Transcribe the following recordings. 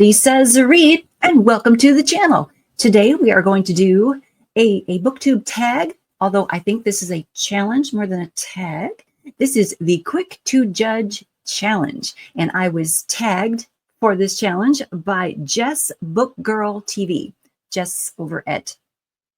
Sandy Says Read, and welcome to the channel. Today we are going to do a Booktube tag, although I think this is a challenge more than a tag. This is the Quick to Judge Challenge, and I was tagged for this challenge by Jess Book Girl TV. Jess over at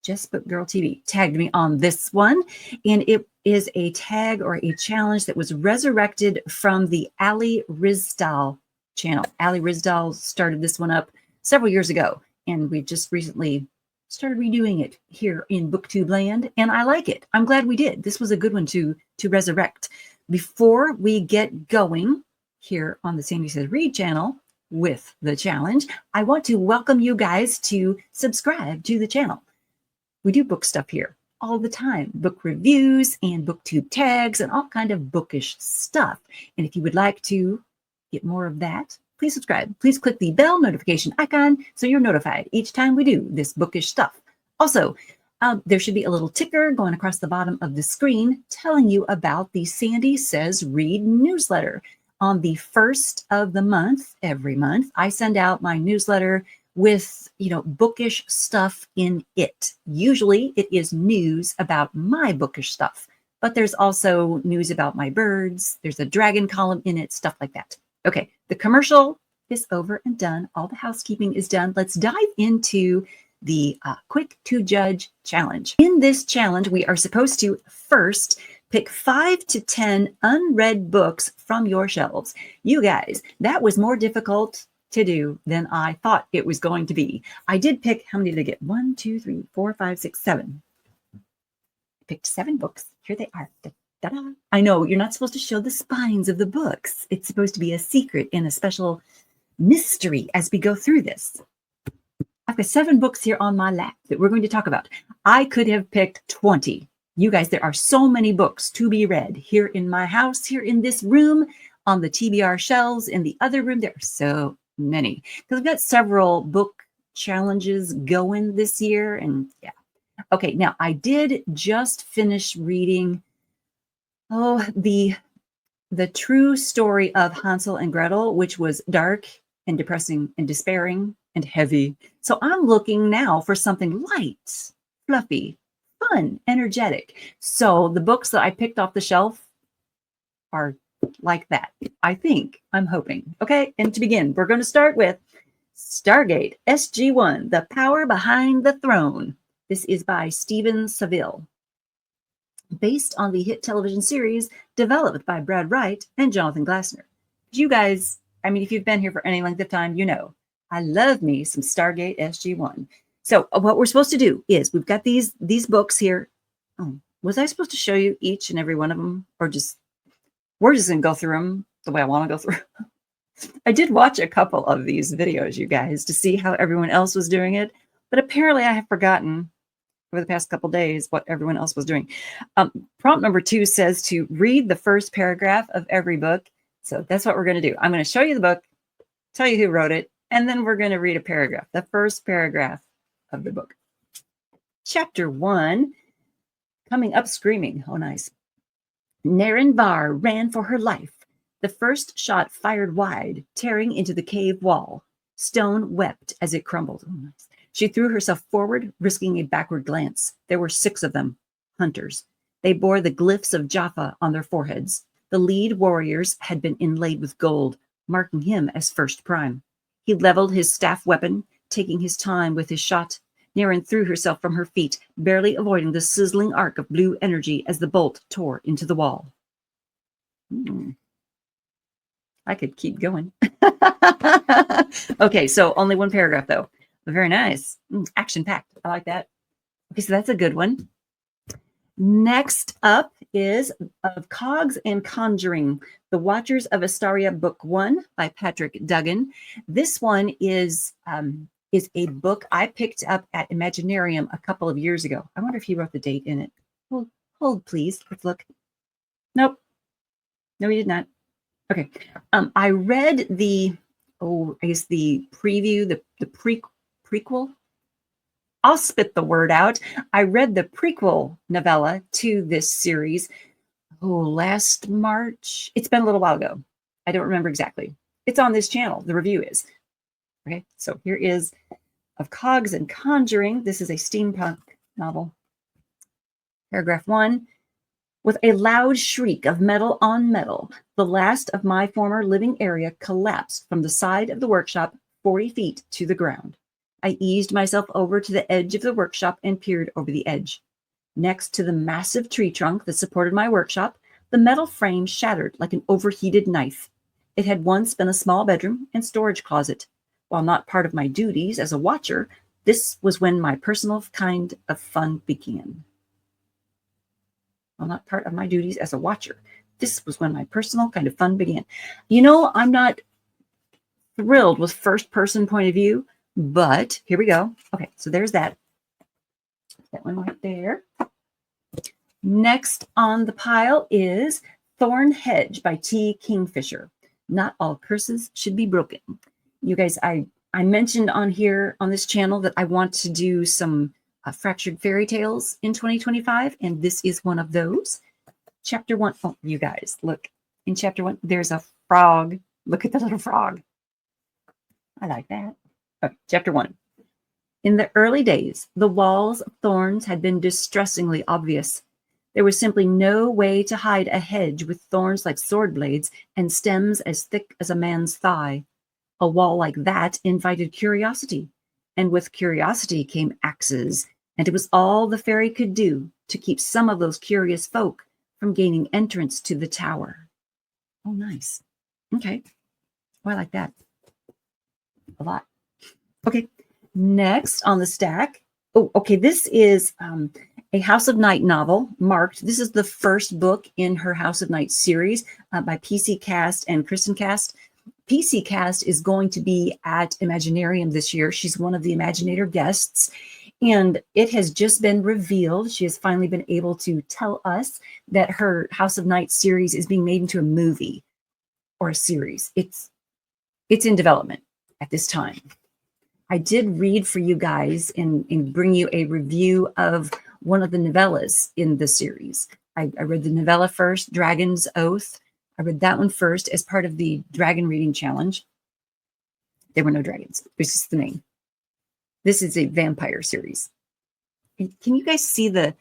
Jess Book Girl TV tagged me on this one, and it is a tag or a challenge that was resurrected from the Ali Rizdal channel. Ali Rizdal started this one up several years ago, and we've just recently started redoing it here in Booktube land, and I like it. I'm glad we did. This was a good one to resurrect. Before we get going here on the Sandy Says Read channel with the challenge, I want to welcome you guys to subscribe to the channel. We do book stuff here all the time, book reviews and Booktube tags and all kind of bookish stuff. And if you would like to get more of that, please subscribe. Please click the bell notification icon so you're notified each time we do this bookish stuff. Also, there should be a little ticker going across the bottom of the screen telling you about the Sandy Says Read newsletter. On the first of the month, every month, I send out my newsletter with, bookish stuff in it. Usually it is news about my bookish stuff, but there's also news about my birds. There's a dragon column in it, stuff like that. Okay, the commercial is over and done. All the housekeeping is done. Let's dive into the Quick to Judge challenge. In this challenge, we are supposed to first pick 5 to 10 unread books from your shelves. You guys, that was more difficult to do than I thought it was going to be. I did pick, how many did I get? 1, 2, 3, 4, 5, 6, 7. I picked 7 books. Here they are. Ta-da. I know you're not supposed to show the spines of the books. It's supposed to be a secret and a special mystery as we go through this. I've got 7 books here on my lap that we're going to talk about. I could have picked 20. You guys, there are so many books to be read here in my house, here in this room, on the TBR shelves, in the other room. There are so many. Because we've got several book challenges going this year. And yeah. Okay, now I did just finish reading the true story of Hansel and Gretel, which was dark and depressing and despairing and heavy. So I'm looking now for something light, fluffy, fun, energetic. So the books that I picked off the shelf are like that. I think, I'm hoping. Okay, and to begin, we're going to start with Stargate SG-1, The Power Behind the Throne. This is by Stephen Savile, based on the hit television series developed by Brad Wright and Jonathan Glassner. You guys, if you've been here for any length of time, you know, I love me some Stargate SG-1. So what we're supposed to do is we've got these books here. Oh, was I supposed to show you each and every one of them, or we're just going to go through them the way I want to go through? I did watch a couple of these videos, you guys, to see how everyone else was doing it, but apparently I have forgotten over the past couple days what everyone else was doing. Prompt number 2 says to read the first paragraph of every book. So that's what we're going to do. I'm going to show you the book, tell you who wrote it, and then we're going to read a paragraph, the first paragraph of the book. Chapter 1, Coming Up Screaming. Oh, nice. Naren Var ran for her life. The first shot fired wide, tearing into the cave wall. Stone wept as it crumbled. Oh, nice. She threw herself forward, risking a backward glance. There were 6 of them, hunters. They bore the glyphs of Jaffa on their foreheads. The lead warriors had been inlaid with gold, marking him as first prime. He leveled his staff weapon, taking his time with his shot. Naren threw herself from her feet, barely avoiding the sizzling arc of blue energy as the bolt tore into the wall. I could keep going. Okay, so only one paragraph, though. Very nice. Action-packed. I like that. Okay, so that's a good one. Next up is of Cogs and Conjuring, The Watchers of Astaria, Book 1 by Patrick Dugan. This one is a book I picked up at Imaginarium a couple of years ago. I wonder if he wrote the date in it. Hold please. Let's look. Nope. No, he did not. Okay. I read the preview, the prequel. I'll spit the word out. I read the prequel novella to this series last March. It's been a little while ago. I don't remember exactly. It's on this channel. The review is. Okay, so here is of Cogs and Conjuring. This is a steampunk novel. Paragraph 1. With a loud shriek of metal on metal, the last of my former living area collapsed from the side of the workshop 40 feet to the ground. I eased myself over to the edge of the workshop and peered over the edge. Next to the massive tree trunk that supported my workshop, the metal frame shattered like an overheated knife. It had once been a small bedroom and storage closet. While not part of my duties as a watcher, this was when my personal kind of fun began. Well, not part of my duties as a watcher. This was when my personal kind of fun began. You know, I'm not thrilled with first person point of view, but here we go. Okay, so there's that. That one right there. Next on the pile is Thorn Hedge by T. Kingfisher. Not all curses should be broken. You guys, I mentioned on here on this channel that I want to do some fractured fairy tales in 2025, and this is one of those. Chapter 1. Oh, you guys, look. In chapter 1, there's a frog. Look at the little frog. I like that. Okay, chapter 1. In the early days, the walls of thorns had been distressingly obvious. There was simply no way to hide a hedge with thorns like sword blades and stems as thick as a man's thigh. A wall like that invited curiosity, and with curiosity came axes, and it was all the fairy could do to keep some of those curious folk from gaining entrance to the tower. Oh, nice. Okay. Oh, I like that a lot. Okay. Next on the stack. Oh, okay. This is a House of Night novel marked. This is the first book in her House of Night series by PC Cast and Kristin Cast. PC Cast is going to be at Imaginarium this year. She's one of the Imaginator guests, and it has just been revealed. She has finally been able to tell us that her House of Night series is being made into a movie or a series. It's in development at this time. I did read for you guys and bring you a review of one of the novellas in the series. I read the novella first, Dragon's Oath. I read that one first as part of the Dragon Reading Challenge. There were no dragons. It was just the name. This is a vampire series. Can you guys see the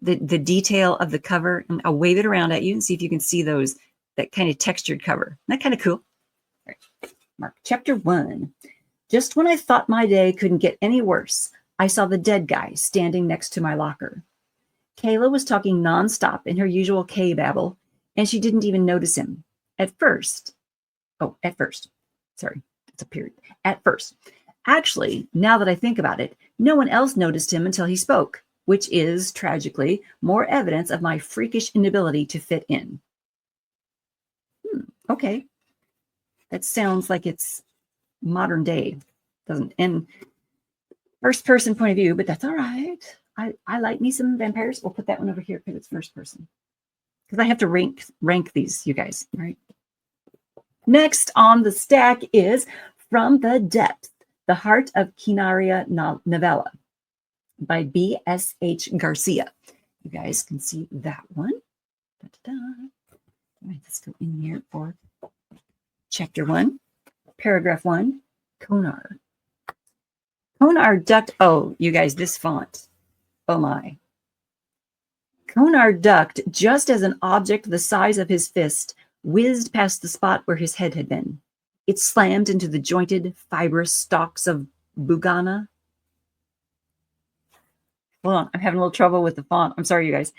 detail of the cover? And I'll wave it around at you and see if you can see that kind of textured cover. Isn't that kind of cool? All right. Mark chapter 1. Just when I thought my day couldn't get any worse, I saw the dead guy standing next to my locker. Kayla was talking nonstop in her usual K babble, and she didn't even notice him. At first. Sorry, it's a period. At first. Actually, now that I think about it, no one else noticed him until he spoke, which is, tragically, more evidence of my freakish inability to fit in. Okay. That sounds like it's modern day, doesn't? And first person point of view, but that's all right. I like me some vampires. We'll put that one over here because it's first person. Because I have to rank these, you guys. All right. Next on the stack is From the Depth, The Heart of Kinaria novella by B.S.H. Garcia. You guys can see that one. Da-da-da. All right, let's go in here for chapter 1, paragraph 1, Konar. Konar ducked. Oh, you guys, this font. Oh my. Konar ducked just as an object the size of his fist whizzed past the spot where his head had been. It slammed into the jointed, fibrous stalks of Bugana. Hold on, I'm having a little trouble with the font. I'm sorry, you guys.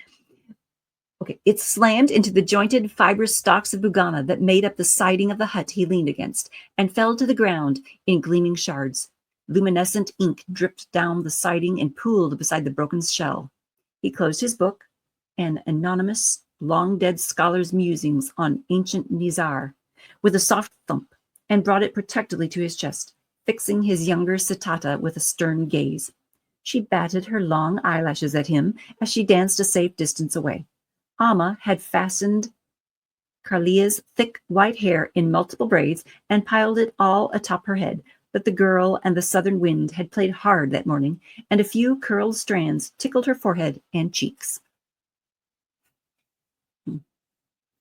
Okay, it slammed into the jointed, fibrous stalks of Bugana that made up the siding of the hut he leaned against and fell to the ground in gleaming shards. Luminescent ink dripped down the siding and pooled beside the broken shell. He closed his book, an anonymous, long-dead scholar's musings on ancient Nizar, with a soft thump, and brought it protectively to his chest, fixing his younger Satata with a stern gaze. She batted her long eyelashes at him as she danced a safe distance away. Amma had fastened Carlia's thick white hair in multiple braids and piled it all atop her head, but the girl and the southern wind had played hard that morning, and a few curled strands tickled her forehead and cheeks.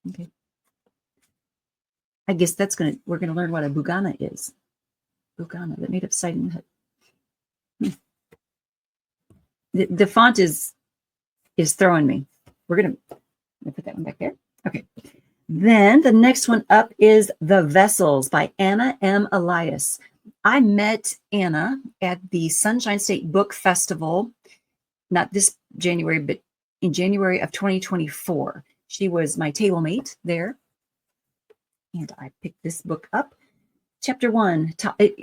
Okay. I guess we're gonna learn what a Bugana is. Dugan, that made up sighting. The font is throwing me. We're gonna put that one back there. Okay. Then the next one up is The Vessels by Anna M. Elias. I met Anna at the Sunshine State Book Festival, not this January, but in January of 2024. She was my table mate there. And I picked this book up. Chapter 1,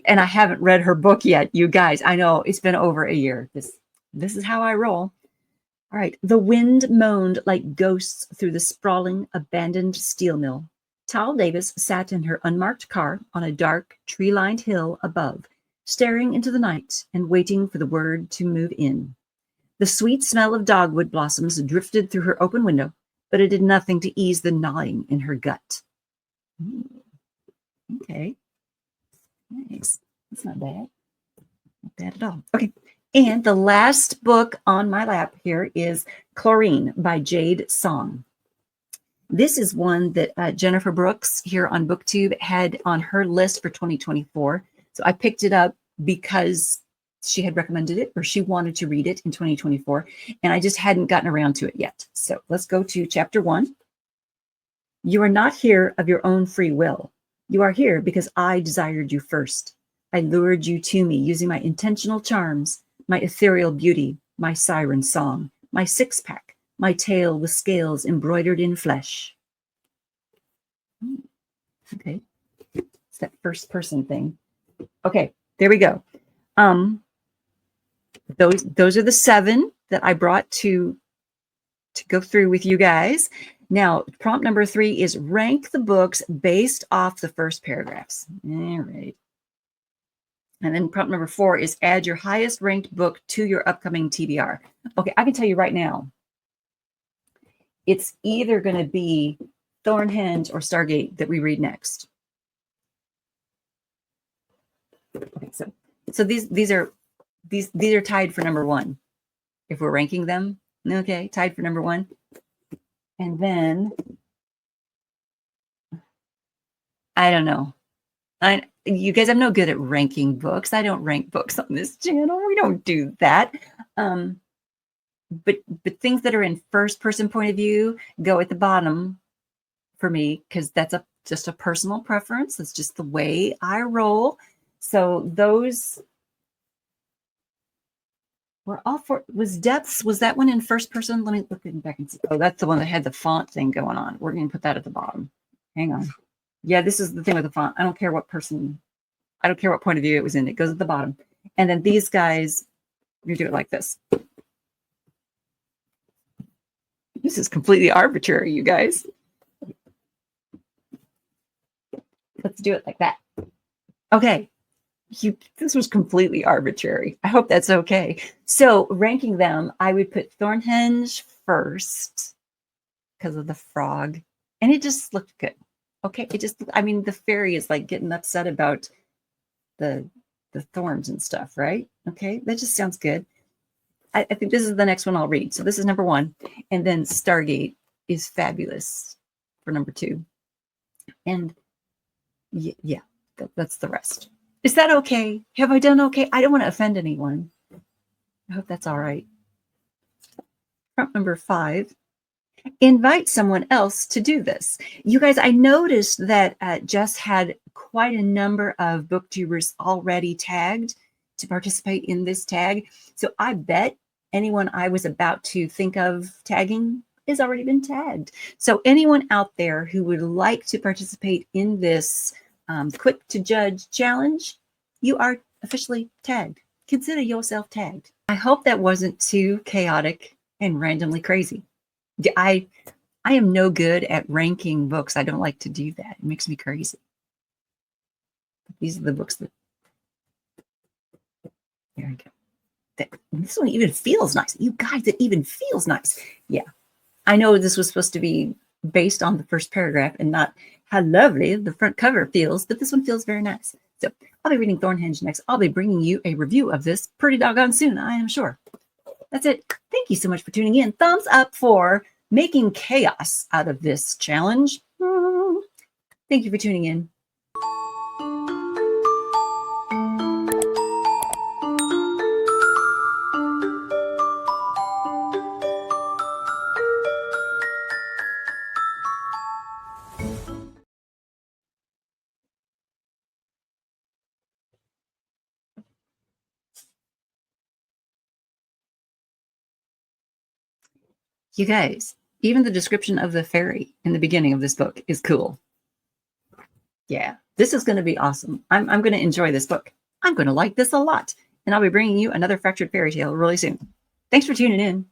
and I haven't read her book yet, you guys. I know it's been over a year. This is how I roll. All right. The wind moaned like ghosts through the sprawling, abandoned steel mill. Tal Davis sat in her unmarked car on a dark, tree-lined hill above, staring into the night and waiting for the word to move in. The sweet smell of dogwood blossoms drifted through her open window, but it did nothing to ease the gnawing in her gut. Okay. Nice. That's not bad. Not bad at all. Okay. And the last book on my lap here is Chlorine by Jade Song. This is one that Jennifer Brooks here on Booktube had on her list for 2024. So I picked it up because she had recommended it, or she wanted to read it in 2024, and I just hadn't gotten around to it yet. So let's go to chapter 1. You are not here of your own free will. You are here because I desired you first. I lured you to me using my intentional charms, my ethereal beauty, my siren song, my six-pack, my tail with scales embroidered in flesh. Okay. It's that first person thing. Okay, there we go. Those are the 7 that I brought to go through with you guys. Now, prompt number 3 is rank the books based off the first paragraphs. All right. And then prompt number 4 is add your highest ranked book to your upcoming TBR. Okay, I can tell you right now, it's either going to be Thorn Hedge or Stargate that we read next. Okay, so these are tied for number 1 if we're ranking them. Okay, tied for number 1. And then I don't know. You guys, I'm no good at ranking books. I don't rank books on this channel. We don't do that. But things that are in first person point of view go at the bottom for me, because that's just a personal preference. It's just the way I roll. So those were all for, was Depths, was that one in first person? Let me look back and see. Oh, that's the one that had the font thing going on. We're going to put that at the bottom. Hang on. Yeah, this is the thing with the font. I don't care what person, I don't care what point of view it was in. It goes at the bottom. And then these guys, you do it like this. This is completely arbitrary, you guys. Let's do it like that. Okay. This was completely arbitrary. I hope that's okay. So ranking them, I would put Thorn Hedge first because of the frog. And it just looked good. Okay. It just, I mean, the fairy is like getting upset about the thorns and stuff, right? Okay. That just sounds good. I think this is the next one I'll read. So this is number 1. And then Stargate is fabulous for number 2. And yeah, that's the rest. Is that okay? Have I done okay? I don't want to offend anyone. I hope that's all right. Prompt number 5. Invite someone else to do this. You guys, I noticed that Jess had quite a number of booktubers already tagged to participate in this tag. So I bet anyone I was about to think of tagging has already been tagged. So anyone out there who would like to participate in this quick to judge challenge, you are officially tagged. Consider yourself tagged. I hope that wasn't too chaotic and randomly crazy. I am no good at ranking books. I don't like to do that. It makes me crazy. These are the books that, there we go. This one even feels nice. You guys, it even feels nice. Yeah. I know this was supposed to be based on the first paragraph and not how lovely the front cover feels, but this one feels very nice. So I'll be reading Thorn Hedge next. I'll be bringing you a review of this pretty doggone soon, I am sure. That's it. Thank you so much for tuning in. Thumbs up for making chaos out of this challenge. Thank you for tuning in. You guys, even the description of the fairy in the beginning of this book is cool. Yeah, this is going to be awesome. I'm going to enjoy this book. I'm going to like this a lot. And I'll be bringing you another Fractured Fairy Tale really soon. Thanks for tuning in.